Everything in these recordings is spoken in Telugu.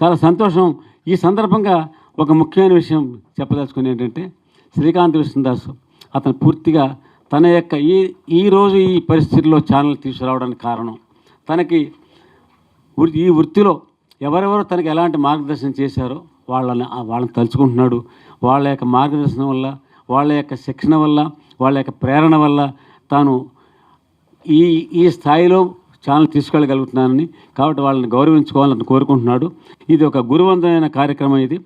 చాలా సంతోషం. ఈ సందర్భంగా ఒక ముఖ్యమైన విషయం చెప్పదలుచుకుని ఏంటంటే, శ్రీకాంత్ విష్ణుదాస్ అతను పూర్తిగా తన యొక్క ఈరోజు ఈ పరిస్థితుల్లో ఛానల్ తీసుకురావడానికి కారణం, తనకి ఈ వృత్తిలో ఎవరెవరు తనకి ఎలాంటి మార్గదర్శనం చేశారో వాళ్ళని తలుచుకుంటున్నాడు. వాళ్ళ యొక్క మార్గదర్శనం వల్ల, వాళ్ళ యొక్క శిక్షణ వల్ల, వాళ్ళ యొక్క ప్రేరణ వల్ల తాను ఈ స్థాయిలో ఛానల్ తీసుకెళ్ళగలుగుతున్నానని, కాబట్టి వాళ్ళని గౌరవించుకోవాలని కోరుకుంటున్నాడు. ఇది ఒక గురువందనమైన కార్యక్రమం. ఇది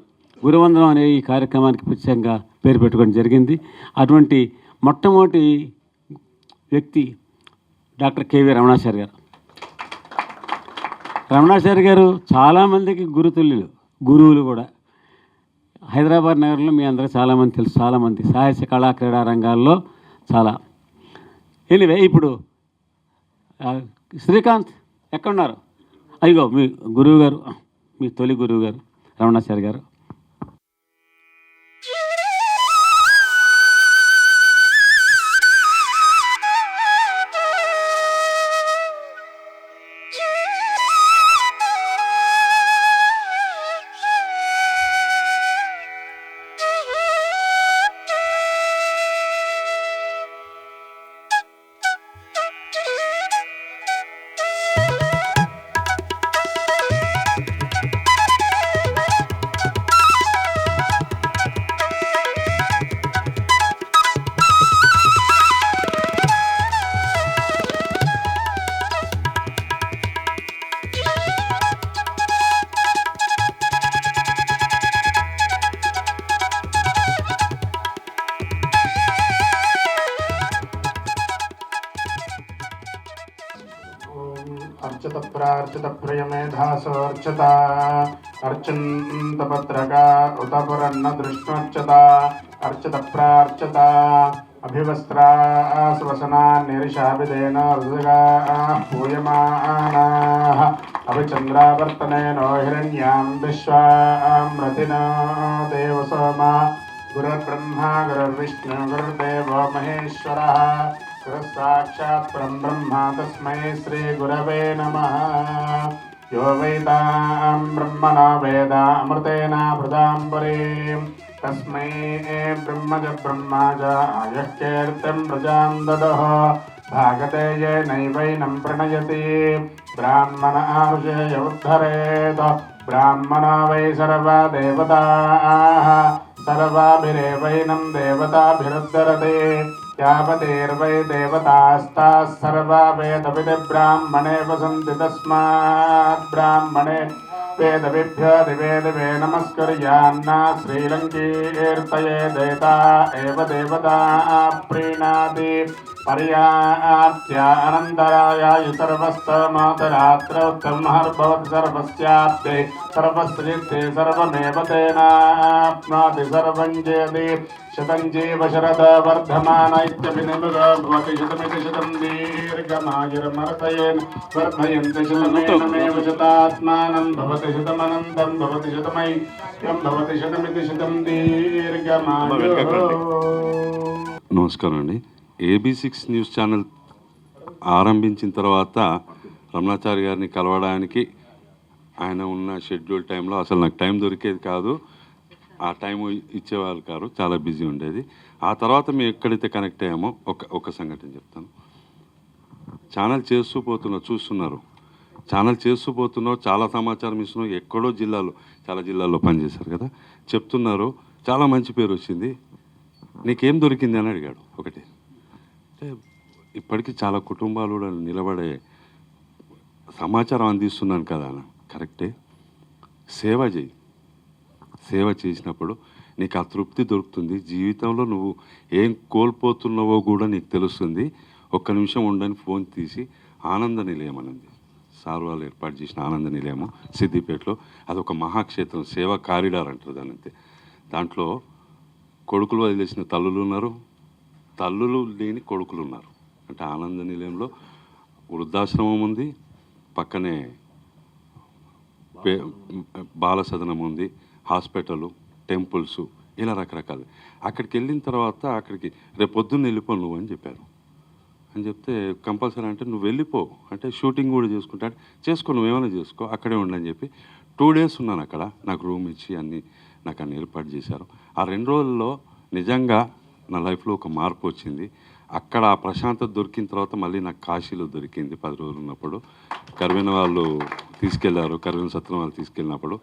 గురువందనం అనే ఈ కార్యక్రమానికి ప్రత్యేకంగా పేరు పెట్టుకోవడం జరిగింది. అటువంటి మొట్టమొదటి వ్యక్తి డాక్టర్ కేవీ రమణాచారి గారు. రమణాచారి గారు చాలామందికి గురువులు కూడా. హైదరాబాద్ నగరంలో మీ అందరికీ చాలామంది తెలుసు, చాలామంది సాహిత్య కళా క్రీడా రంగాల్లో చాలా. ఎనివే, ఇప్పుడు శ్రీకాంత్ ఎక్కడున్నారు? అయ్యో, మీ గురువు గారు, మీ తొలి గురువు గారు రమణాచారి గారు. अर्चित प्रार्चित प्रियमेधासोर्चिता अर्चन्तपत्रका उतपुरन्न दृष्टोच्चता अर्चित प्रार्चिता अभिवस्त्रा स्वसना निरिषाभिदेन ऋतुगा पूयमानाः अभिचन्द्रावर्तनेनो हिरण्यां विश्वामृतिनो देवसोमा गुरुर्ब्रह्मा गुरुर्विष्णु गुरुर्देवो महेश्वरः साक्षात् परं ब्रह्म तस्मै श्री गुरवे नमः। यो वेदां ब्रह्मणा वेदा अमृतेन भृदां परीं तस्मै ब्रह्मज ब्रह्मा च यः कीर्तिं प्रजां ददः भागते येनैवैनं प्रणयति ब्राह्मण ऋषय उद्धरेत् ब्राह्मणो वै सर्वा देवताः सर्वाभिरेवैनं देवताभिरुद्धरते यावदेर्वै देवतास्ताः सर्वा वेदविधिब्राह्मणे वसन्ति तस्मात् ब्राह्मणे वेदविभ्यो दिवे दिवे नमस्कुर्यान्ना श्रीलङ्कीर्तये देता एव देवता प्रीणाति पर्याप्त्या अनन्तरायाय सर्वस्तमातरात्र उत्तमहर्भवति सर्वस्याप्ते सर्वस्त्रित्ते सर्वमेव तेनाप्नोति सर्वं जयति शतं जीव शरद वर्धमान इत्यभिनिर्भरो भवति शतमिति शतं दीर्घमायुर्मर्तयेन् वर्धयन्ति शतमेनमेव शतात्मानं भवति शतमनन्तं भवति शतमैक्यं भवति शतमिति शतं दीर्घमायुः. నమస్కారం అండి. AB6 న్యూస్ ఛానల్ ఆరంభించిన తర్వాత రమణాచారి గారిని కలవడానికి ఆయన ఉన్న షెడ్యూల్ టైంలో అసలు నాకు టైం దొరికేది కాదు. ఆ టైం ఇచ్చేవాళ్ళు కాదు, చాలా బిజీ ఉండేది. ఆ తర్వాత మేము ఎక్కడైతే కనెక్ట్ అయ్యామో ఒక సంఘటన చెప్తాను. ఛానల్ చేస్తూ పోతున్నావు, చూస్తున్నారు, ఛానల్ చేస్తూ పోతున్నావు, చాలా సమాచారం ఇస్తున్నావు. ఎక్కడో చాలా జిల్లాల్లో పనిచేశారు కదా, చెప్తున్నారు. చాలా మంచి పేరు వచ్చింది. నీకేం దొరికింది అని అడిగాడు. ఒకటి అంటే ఇప్పటికీ చాలా కుటుంబాలు కూడా నిలబడే సమాచారం అందిస్తున్నాను కదా అన్న. కరెక్టే, సేవ చేయి. సేవ చేసినప్పుడు నీకు ఆ తృప్తి దొరుకుతుంది. జీవితంలో నువ్వు ఏం కోల్పోతున్నావో కూడా నీకు తెలుస్తుంది. ఒక్క నిమిషం ఉండని ఫోన్ తీసి ఆనంద నిలయం అన్నది సార్ వాళ్ళు ఏర్పాటు చేసిన ఆనంద నిలయము సిద్దిపేటలో. అదొక మహాక్షేత్రం, సేవా కారిడార్ అంటారు దాని. అంతే. దాంట్లో కొడుకులు వదిలేసిన తల్లులు ఉన్నారు, తల్లులు లేని కొడుకులు ఉన్నారు. అంటే ఆనంద నిలయంలో వృద్ధాశ్రమం ఉంది, పక్కనే బాల సదనం ఉంది, హాస్పిటల్, టెంపుల్స్, ఇలా రకరకాలు. అక్కడికి వెళ్ళిన తర్వాత అక్కడికి రేపు పొద్దున్న వెళ్ళిపో నువ్వు అని చెప్పారు. అని చెప్తే కంపల్సరీ అంటే నువ్వు వెళ్ళిపో అంటే షూటింగ్ కూడా చేసుకుంటా చేసుకో, నువ్వేమైనా చేసుకో, అక్కడే ఉండని చెప్పి 2 days ఉన్నాను అక్కడ. నాకు రూమ్ ఇచ్చి నాకు అన్ని ఏర్పాటు చేశారు. ఆ 2 రోజుల్లో నిజంగా నా లైఫ్లో ఒక మార్పు వచ్చింది. అక్కడ ఆ ప్రశాంతత దొరికిన తర్వాత మళ్ళీ నాకు కాశీలో దొరికింది 10 రోజులు ఉన్నప్పుడు. కర్వెన వాళ్ళు తీసుకెళ్లారు, కర్వెన సత్రం వాళ్ళు తీసుకెళ్ళినప్పుడు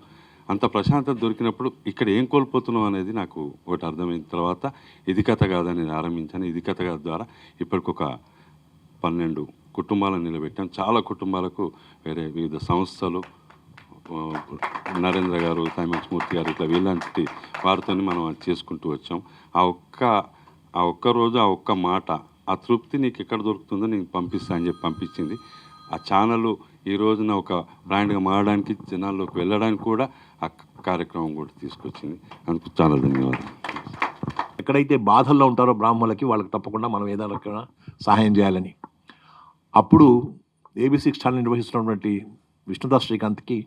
అంత ప్రశాంతత దొరికినప్పుడు ఇక్కడ ఏం కోల్పోతున్నాం అనేది నాకు ఒకటి అర్థమైన తర్వాత ఇది కథ కాదని ఆరంభించాను. ఇది కథ కాదు ద్వారా ఇప్పటికొక 12 కుటుంబాలను నిలబెట్టాం. చాలా కుటుంబాలకు వేరే వివిధ సంస్థలు, నరేంద్ర గారు, తైమాక్స్ మూర్తి గారు, ఇట్లా వీళ్ళంటి వారితో మనం చేసుకుంటూ వచ్చాం. ఆ ఒక్క రోజు ఆ ఒక్క మాట, ఆ తృప్తి నీకు ఎక్కడ దొరుకుతుందో నేను పంపిస్తా అని చెప్పి పంపించింది. ఆ ఛానల్ ఈ రోజున ఒక బ్రాండ్గా మారడానికి, జనాల్లోకి వెళ్ళడానికి కూడా ఆ కార్యక్రమం కూడా తీసుకొచ్చింది. అందుకు చాలా ధన్యవాదాలు. ఎక్కడైతే బాధల్లో ఉంటారో బ్రాహ్మణులకి వాళ్ళకి తప్పకుండా మనం ఏదైనా సహాయం చేయాలని అప్పుడు AB6 ఛానల్ నిర్వహిస్తున్నటువంటి విష్ణుదాస్ శ్రీకాంత్కి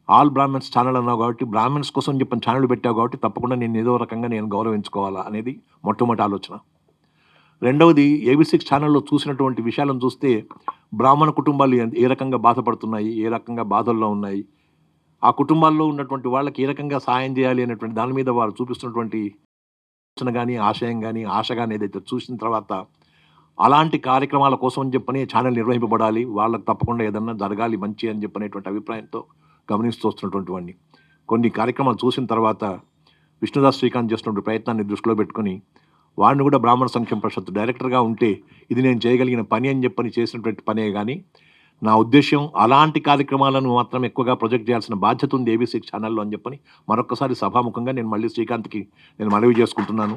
ఆల్ బ్రాహ్మణ్స్ ఛానల్ అన్నావు కాబట్టి, బ్రాహ్మణ్స్ కోసం చెప్పిన ఛానల్ పెట్టావు కాబట్టి తప్పకుండా నేను ఏదో రకంగా నేను గౌరవించుకోవాలా అనేది మొట్టమొదటి ఆలోచన. రెండవది, AB6 ఛానల్లో చూసినటువంటి విషయాలను చూస్తే బ్రాహ్మణ కుటుంబాలు ఏ రకంగా బాధపడుతున్నాయి, ఏ రకంగా బాధల్లో ఉన్నాయి, ఆ కుటుంబాల్లో ఉన్నటువంటి వాళ్ళకి ఏ రకంగా సహాయం చేయాలి అనేటువంటి దాని మీద వారు చూపిస్తున్నటువంటి ఆలోచన కానీ, ఆశయం కానీ, ఆశ కానీ ఏదైతే చూసిన తర్వాత అలాంటి కార్యక్రమాల కోసం అని చెప్పని ఛానల్ నిర్వహింపబడాలి, వాళ్ళకి తప్పకుండా ఏదన్నా జరగాలి మంచి అని చెప్పనేటువంటి అభిప్రాయంతో గమనిస్తూ వస్తున్నటువంటి వాడిని. కొన్ని కార్యక్రమాలు చూసిన తర్వాత విష్ణుదాస్ శ్రీకాంత్ చేస్తున్నటువంటి ప్రయత్నాన్ని దృష్టిలో పెట్టుకుని వాడిని కూడా బ్రాహ్మణ సంక్షేమ పరిషత్ డైరెక్టర్గా ఉంటే ఇది నేను చేయగలిగిన పని అని చెప్పని చేసినటువంటి పనే. కానీ నా ఉద్దేశం అలాంటి కార్యక్రమాలను మాత్రం ఎక్కువగా ప్రొజెక్ట్ చేయాల్సిన బాధ్యత ఉంది ABC ఛానల్లో అని చెప్పని మరొకసారి సభాముఖంగా నేను మళ్ళీ శ్రీకాంత్కి నేను మనవి చేసుకుంటున్నాను.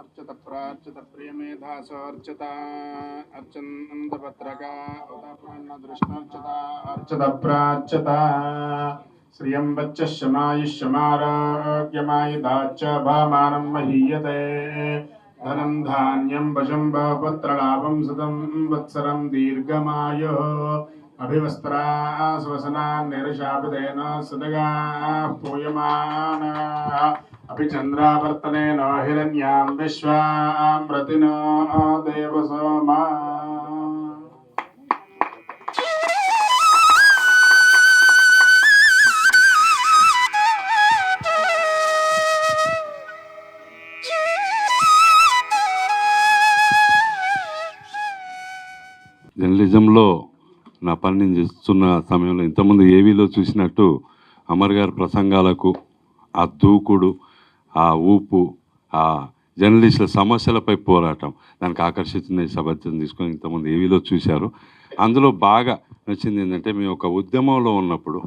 अर्चत प्रार्चत प्रियमेधासोर्चत अर्चन्दपत्रका उदापूर्णदृष्टर्चत अर्चत प्रार्चत श्रियं वच्च शमायुष्यमारोग्यमायुधाच्च भामानं महीयते धनं धान्यं वशं पुत्रलाभं सतं वत्सरं दीर्घमायुः अभिवस्त्रा स्वसनान् निरशापितेन सदगाः पूयमानाः अभिचन्द्रावर्तनेन हिरण्यां विश्वामृतिनो देवसोमा జర్నలిజంలో నా పని నేను చేస్తున్న సమయంలో ఇంతకుముందు ఏవీలో చూసినట్టు అమర్ గారి ప్రసంగాలకు ఆ దూకుడు, ఆ ఊపు, ఆ జర్నలిస్టుల సమస్యలపై పోరాటం దానికి ఆకర్షించిన సభ్యత్వం తీసుకొని ఇంతకుముందు ఏవీలో చూశారు. అందులో బాగా నచ్చింది ఏంటంటే మేము ఒక ఉద్యమంలో ఉన్నప్పుడు,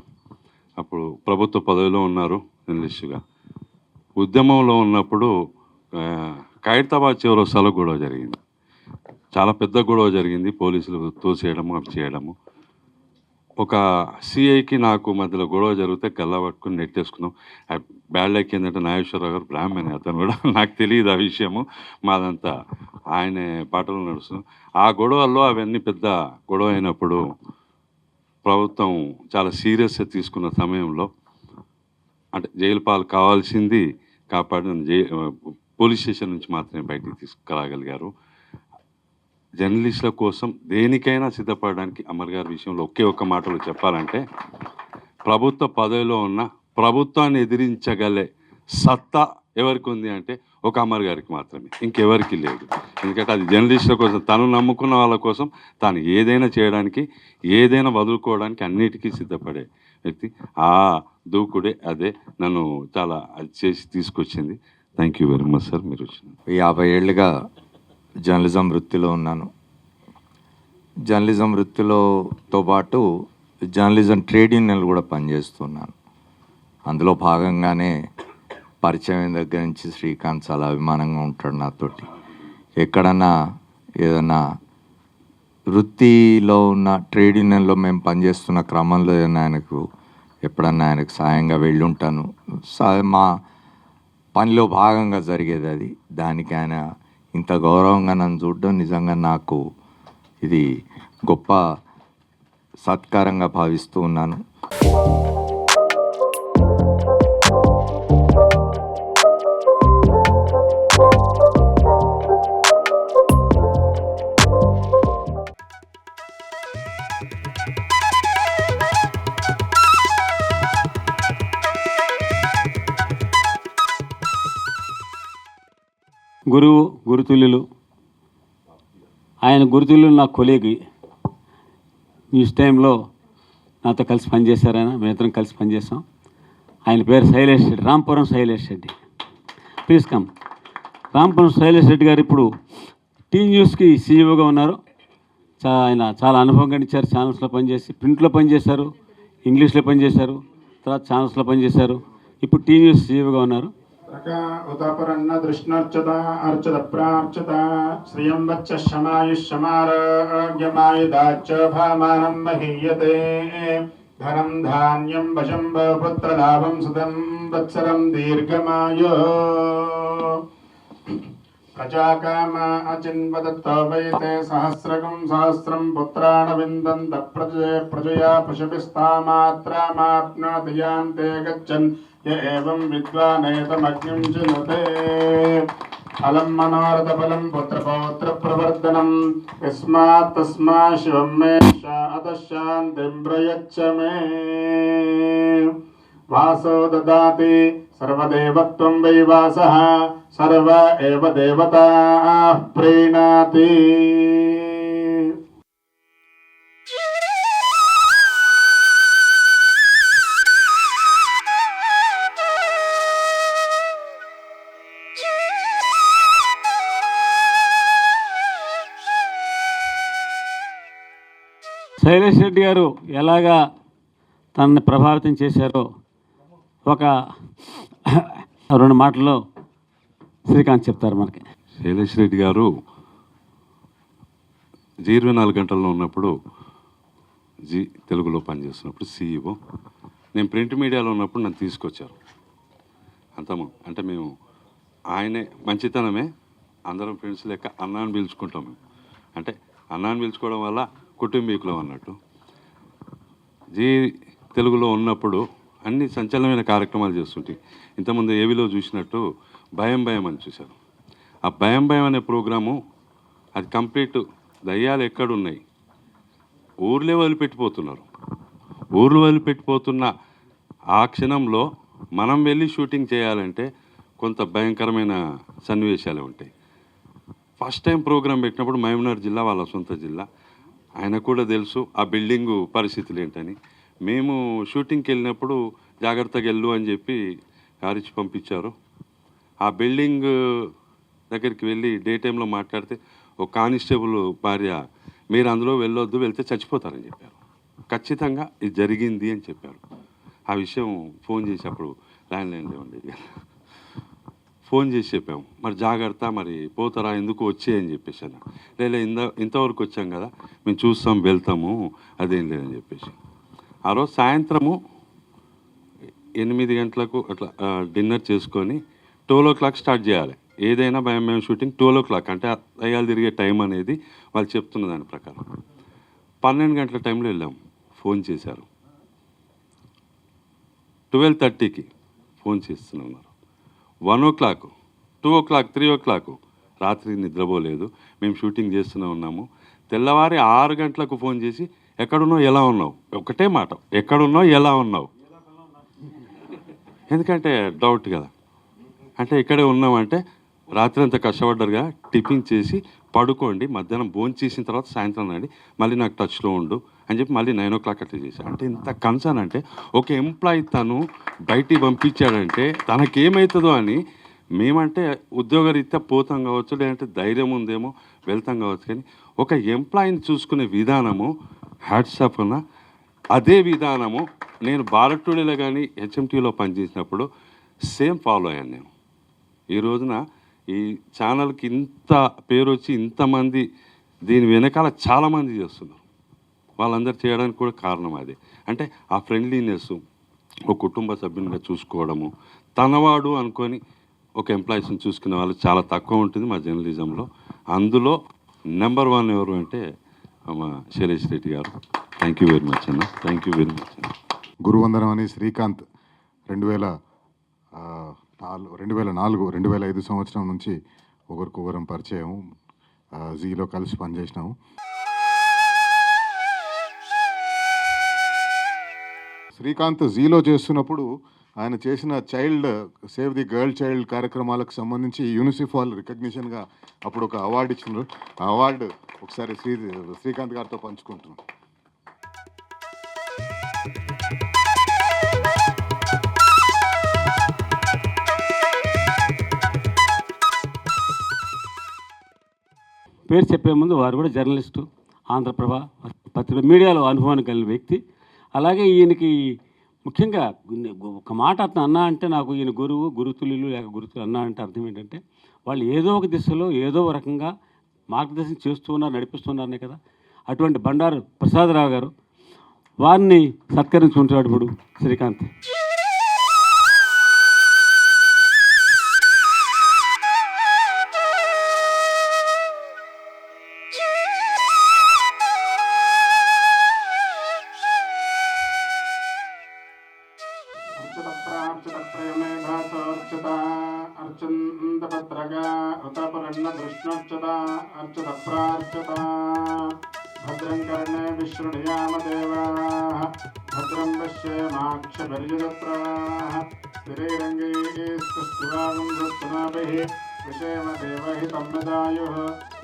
అప్పుడు ప్రభుత్వ పదవిలో ఉన్నారు జర్నలిస్టుగా, ఉద్యమంలో ఉన్నప్పుడు ఖైరతాబాద్ చౌరస్తాలో గొడవ జరిగింది. చాలా పెద్ద గొడవ జరిగింది, పోలీసులు తోసేయడము అవి చేయడము. ఒక సిఐకి నాకు మధ్యలో గొడవ జరిగితే గల్లా పట్టుకుని నెట్టేసుకున్నాం. బ్యాడ్ లైక్ ఏంటంటే నాగేశ్వరరావు గారు బ్రాహ్మణి, అతను కూడా నాకు తెలియదు ఆ విషయము, మాదంతా ఆయన పాటలు నడుస్తున్నాం. ఆ గొడవల్లో అవన్నీ పెద్ద గొడవ అయినప్పుడు ప్రభుత్వం చాలా సీరియస్గా తీసుకున్న సమయంలో, అంటే జైలు పాలు కావాల్సింది కాపాడి పోలీస్ స్టేషన్ నుంచి మాత్రమే బయటికి తీసుకురాగలిగారు. జర్నలిస్టుల కోసం దేనికైనా సిద్ధపడడానికి అమర్ గారి విషయంలో ఒకే ఒక్క మాటలో చెప్పాలంటే, ప్రభుత్వ పదవిలో ఉన్న ప్రభుత్వాన్ని ఎదిరించగలే సత్తా ఎవరికి ఉంది అంటే ఒక అమర్ గారికి మాత్రమే, ఇంకెవరికి లేదు. ఎందుకంటే అది జర్నలిస్టుల కోసం, తను నమ్ముకున్న వాళ్ళ కోసం తాను ఏదైనా చేయడానికి, ఏదైనా వదులుకోవడానికి అన్నిటికీ సిద్ధపడే వ్యక్తి. ఆ దూకుడే అదే నన్ను చాలా అది చేసి తీసుకొచ్చింది. Thank you very much sir. మీరు వచ్చిన 50 ఏళ్ళుగా జర్నలిజం వృత్తిలో ఉన్నాను. జర్నలిజం వృత్తిలోతో పాటు జర్నలిజం ట్రేడ్ యూనియన్లు కూడా పనిచేస్తున్నాను. అందులో భాగంగానే పరిచయం దగ్గర నుంచి శ్రీకాంత్ చాలా అభిమానంగా ఉంటాడు నాతోటి. ఎక్కడన్నా ఏదన్నా వృత్తిలో ఉన్న ట్రేడ్ యూనియన్లో మేము పనిచేస్తున్న క్రమంలో ఏదైనా ఆయనకు ఎప్పుడన్నా ఆయనకు సాయంగా వెళ్ళుంటాను. మా పనిలో భాగంగా జరిగేది అది. దానికి ఆయన ఇంత గౌరవంగా నన్ను చూడడం నిజంగా నాకు ఇది గొప్ప సత్కారంగా భావిస్తూ ఉన్నాను. గురువు గురుతుల్యులు, ఆయన గురుతుల్యులు నా కొలీగి. న్యూస్ టైంలో నాతో కలిసి పనిచేశారు ఆయన, మేమిద్దరం కలిసి పనిచేసాం. ఆయన పేరు శైలేష్ రెడ్డి, రాంపురం శైలేష్ రెడ్డి. Please come. రాంపురం శైలేష్ రెడ్డి గారు ఇప్పుడు టీ న్యూస్కి సీఈఓగా ఉన్నారు. ఆయన చాలా అనుభవం గడించారు. ఛానల్స్లో పనిచేసి, ప్రింట్లో పనిచేశారు, ఇంగ్లీష్లో పనిచేశారు, తర్వాత ఛానల్స్లో పనిచేశారు. ఇప్పుడు టీ న్యూస్ సీఈఓగా ఉన్నారు. ఉదపరన్న దృష్ణర్చత అర్చత ప్రార్చత శ్రియం వచ్చ శమాయుష్యమారోగ్యమాయుధాచ్చ భామానం మహీయతే ధనం ధాన్యం వశం పుత్రలాభం సుతం వత్సరం దీర్ఘమాయో ప్రజాకామ అచిన్వదత్తో వైతే సహస్రకం సహస్రం పుత్రాణ విందంత ప్రజయా పశుభిస్తామాత్రామాప్నోతి యాంతే గచ్చన్ య ఏవం విద్వానేతమగ్నిం చినుతే ఫలం మనోరథ ఫలం పుత్రపౌత్ర ప్రవర్ధనం యస్మాత్ తస్మా శివం మే శాంతిం ప్రయచ్చ మే వాసో దదాతి సర్వదేవత్వం వై వాసః సర్వ ఏవ దేవతాః ప్రీణాతి. శైలేష్ రెడ్డి గారు ఎలాగా తనని ప్రభావితం చేశారో ఒక 2 మాటల్లో శ్రీకాంత్ చెప్తారు మనకి. శైలేష్ రెడ్డి గారు 24 గంటల్లో ఉన్నప్పుడు తెలుగులో పనిచేస్తున్నప్పుడు సీఈఓ, నేను ప్రింట్ మీడియాలో ఉన్నప్పుడు నన్ను తీసుకొచ్చారు. అంటే మేము ఆయనే మంచితనమే అందరం ఫ్రెండ్స్ లెక్క అన్నాన్ని పిలుచుకుంటాం మేము. అంటే అన్నాన్ని పిలుచుకోవడం వల్ల కుటుంబీకులం అన్నట్టు. తెలుగులో ఉన్నప్పుడు అన్ని సంచలనమైన కార్యక్రమాలు చేస్తుంటాయి. ఇంతకుముందు ఏవిలో చూసినట్టు భయం భయం అని చూశారు. ఆ భయం భయం అనే ప్రోగ్రాము అది కంప్లీట్ దయ్యాలు ఎక్కడున్నాయి, ఊర్లే వదిలిపెట్టిపోతున్నారు. ఊర్లు వదిలిపెట్టిపోతున్న ఆ క్షణంలో మనం వెళ్ళి షూటింగ్ చేయాలంటే కొంత భయంకరమైన సన్నివేశాలే ఉంటాయి. ఫస్ట్ టైం ప్రోగ్రాం పెట్టినప్పుడు మహబూబ్నగర్ జిల్లా వాళ్ళ సొంత జిల్లా, ఆయన కూడా తెలుసు ఆ బిల్డింగు పరిస్థితులు ఏంటని. మేము షూటింగ్కి వెళ్ళినప్పుడు జాగ్రత్తగా వెళ్ళు అని చెప్పి కారిచ్చి పంపించారు. ఆ బిల్డింగ్ దగ్గరికి వెళ్ళి డే టైంలో మాట్లాడితే ఒక కానిస్టేబుల్ భార్య, మీరు అందులో వెళ్ళొద్దు, వెళ్తే చచ్చిపోతారని చెప్పారు. ఖచ్చితంగా ఇది జరిగింది అని చెప్పారు. ఆ విషయం ఫోన్ చేసి, అప్పుడు ల్యాండ్లైన్లో ఉండేది, ఫోన్ చేసి చెప్పాము, మరి జాగ్రత్త, మరి పోతారా, ఎందుకు వచ్చేయని చెప్పేసి అన్న. లేదా ఇంతవరకు వచ్చాం కదా, మేము చూస్తాం, వెళ్తాము, అదేం లేదని చెప్పేసి. ఆ రోజు సాయంత్రము 8 గంటలకు అట్లా డిన్నర్ చేసుకొని 12 o'clock స్టార్ట్ చేయాలి. ఏదైనా మేము షూటింగ్ 12 o'clock అంటే దయ్యాలు తిరిగే టైం అనేది వాళ్ళు చెప్తున్న దాని ప్రకారం. 12 గంటల టైంలో వెళ్ళాము. ఫోన్ చేశారు. 12:30కి ఫోన్ చేస్తున్నారు. 1 o'clock, 2 o'clock, 3 o'clock రాత్రి నిద్రపోలేదు. మేము షూటింగ్ చేస్తూనే ఉన్నాము. తెల్లవారి 6 గంటలకు ఫోన్ చేసి, ఎక్కడున్నావు, ఎలా ఉన్నావు, ఒకటే మాట, ఎక్కడున్నావు, ఎలా ఉన్నావు. ఎందుకంటే డౌట్ కదా. అంటే ఇక్కడే ఉన్నామంటే రాత్రి అంతా కష్టపడ్డారుగా, టిఫిన్ చేసి పడుకోండి, మధ్యాహ్నం భోజనం చేసిన తర్వాత సాయంత్రం రండి, మళ్ళీ నాకు టచ్లో ఉండు అని చెప్పి మళ్ళీ 9 o'clock అట్లా చేశాను. అంటే ఇంత కన్సర్న్ అంటే ఒక ఎంప్లాయీ తను బయటికి పంపించాడంటే తనకేమవుతుందో అని. మేమంటే ఉద్యోగరీత్యా పోతాం కావచ్చు, లేదంటే ధైర్యం ఉందేమో వెళ్తాం కావచ్చు, కానీ ఒక ఎంప్లాయీని చూసుకునే విధానము హ్యాట్సాప్ ఉన్న అదే విధానము నేను భారత్ టుడేలో కానీ హెచ్ఎంటీలో పనిచేసినప్పుడు సేమ్ ఫాలో అయ్యాను నేను. ఈ రోజున ఈ ఛానల్కి ఇంత పేరు వచ్చి ఇంతమంది దీని వెనకాల చాలామంది చేస్తున్నారు. వాళ్ళందరూ చేయడానికి కూడా కారణం అదే. అంటే ఆ ఫ్రెండ్లీనెస్, ఒక కుటుంబ సభ్యునిగా చూసుకోవడము, తనవాడు అనుకొని ఒక ఎంప్లాయీస్ని చూసుకునే వాళ్ళు చాలా తక్కువ ఉంటుంది మా జర్నలిజంలో. అందులో నెంబర్ 1 ఎవరు అంటే మా శైలేష్ రెడ్డి గారు. థ్యాంక్ యూ వెరీ మచ్ అన్న, థ్యాంక్ యూ వెరీ మచ్ అన్న. గురువందనం అని శ్రీకాంత్ 2004-2005 సంవత్సరం నుంచి ఒకరికొకరం పరిచయం, జీలో కలిసి పనిచేసినాము. శ్రీకాంత్ జీలో చేస్తున్నప్పుడు ఆయన చేసిన సేవ్ ది గర్ల్ చైల్డ్ కార్యక్రమాలకు సంబంధించి యూనిసెఫ్ వాళ్ళు రికగ్నిషన్గా అప్పుడు ఒక అవార్డు ఇచ్చినారు. ఆ అవార్డు ఒకసారి శ్రీకాంత్ గారితో పంచుకుంటున్నాం. పేరు చెప్పే ముందు వారు కూడా జర్నలిస్టు, ఆంధ్రప్రభ పత్రిక మీడియాలో అనుభవాన్ని కలిగిన వ్యక్తి. అలాగే ఈయనకి ముఖ్యంగా ఒక మాట అతను అన్నా అంటే నాకు ఈయన గురుతులు లేక గురుతులు అన్నా అంటే అర్థం ఏంటంటే వాళ్ళు ఏదో ఒక దిశలో ఏదో ఒక రకంగా మార్గదర్శనం చేస్తూ ఉన్నారు, నడిపిస్తున్నారనే కదా. అటువంటి బండారు ప్రసాదరావు గారు, వారిని సత్కరించుకుంటాడు ఇప్పుడు శ్రీకాంత్. భద్రం కర్ణే విష్ణుయామ దేవాః భద్రం పశ్యేమాక్షపర్యజత్రాః స్థిరైరంగైః విషేమ దేవహితం యదాయుః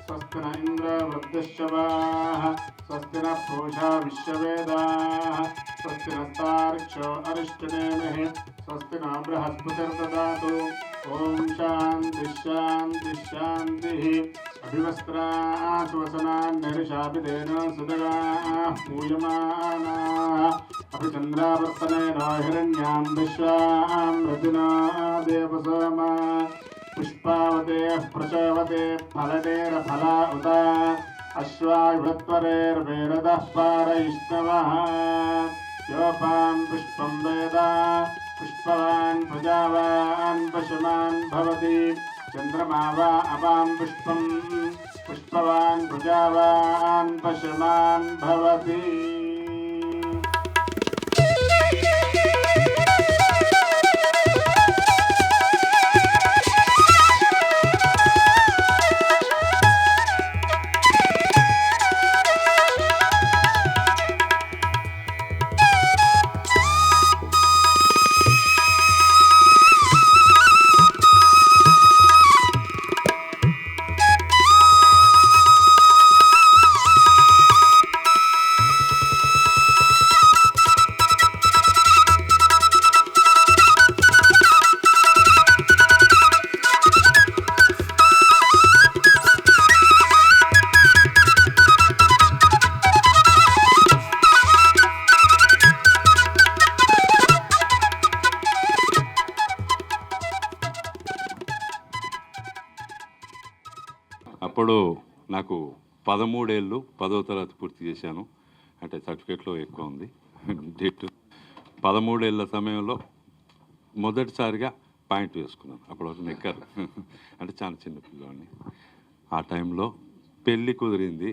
స్వస్తి న ఇంద్ర వృద్ధశ్చవాః స్వస్తి న పూషా విశ్వవేదాః స్వస్తి నస్తార్క్ష్యో అరిష్టనేమిః స్వస్తి న బృహస్పతిర్దదాతు. ఓం శాంతి శాంతి శాంతి. అభివస్త్రాశ్వసనాన్నిర్షాపితేన సుదగాః పూయమానాః అభిచంద్రావర్తనేన హిరణ్యాం విశ్వాం రతినా దేవసోమా పుష్పావతేః ప్రచోవతే ఫలనేరఫలా ఉత అశ్వాయువత్వరేర్వేరదః పారయిష్ణవః యోపాం పుష్పం వేద పుష్పవాన్ ప్రజావాన్ పశుమాన్ భవతి చంద్రమా వా అపాం పుష్పం పుష్పవాన్ ప్రజావాన్ పశుమాన్ భవతి. అప్పుడు నాకు 13 ఏళ్ళు, 10వ తరగతి పూర్తి చేశాను. అంటే సర్టిఫికేట్లో ఎక్కువ ఉంది డేట్. 13 ఏళ్ళ సమయంలో మొదటిసారిగా ప్యాంట్ వేసుకున్నాను. అప్పుడు ఒక నిక్కర్, అంటే చాలా చిన్న పిల్లవాడిని. ఆ టైంలో పెళ్ళి కుదిరింది,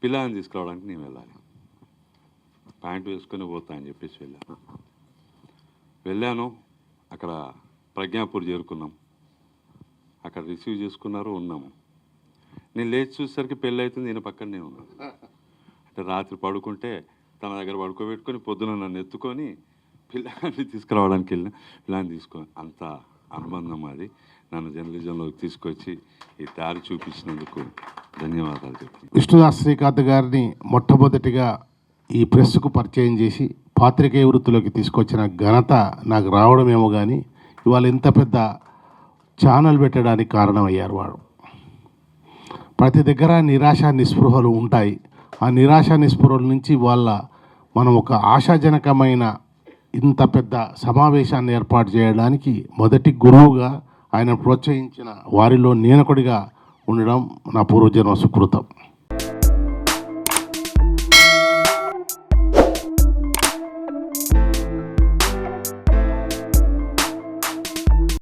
పిల్లని తీసుకురావడానికి నేను వెళ్ళాలి. ప్యాంట్ వేసుకొని పోతా అని చెప్పేసి వెళ్ళాను. అక్కడ ప్రజ్ఞాపూర్ చేరుకున్నాం. అక్కడ రిసీవ్ చేసుకున్నారు, ఉన్నాము. నేను లేచి చూసేసరికి పెళ్ళి అవుతుంది, నేను పక్కనే ఉన్నాను. అంటే రాత్రి పడుకుంటే తన దగ్గర పడుకోబెట్టుకొని పొద్దున నన్ను ఎత్తుకొని పిల్లాన్ని తీసుకురావడానికి వెళ్ళిన. పిల్లాన్ని తీసుకొని అంత అనుబంధం అది. నన్ను జర్నలిజంలోకి తీసుకొచ్చి ఈ దారి చూపించినందుకు ధన్యవాదాలు చెప్తాను. విష్ణుదాస్ శ్రీకాంత్ గారిని మొట్టమొదటిగా ఈ ప్రెస్కు పరిచయం చేసి పాత్రికేయ వృత్తిలోకి తీసుకొచ్చిన ఘనత నాకు రావడమేమో కానీ ఇవాళ ఇంత పెద్ద ఛానల్ పెట్టడానికి కారణమయ్యారు వాడు. ప్రతి దగ్గర నిరాశ నిస్పృహలు ఉంటాయి. ఆ నిరాశ నిస్పృహల నుంచి మనం ఒక ఆశాజనకమైన ఇంత పెద్ద సమావేశాన్ని ఏర్పాటు చేయడానికి మొదటి గురువుగా ఆయన ప్రోత్సహించిన వారిలో నేనొకడిగా ఉండడం నా పూర్వజన్మ సుకృతం.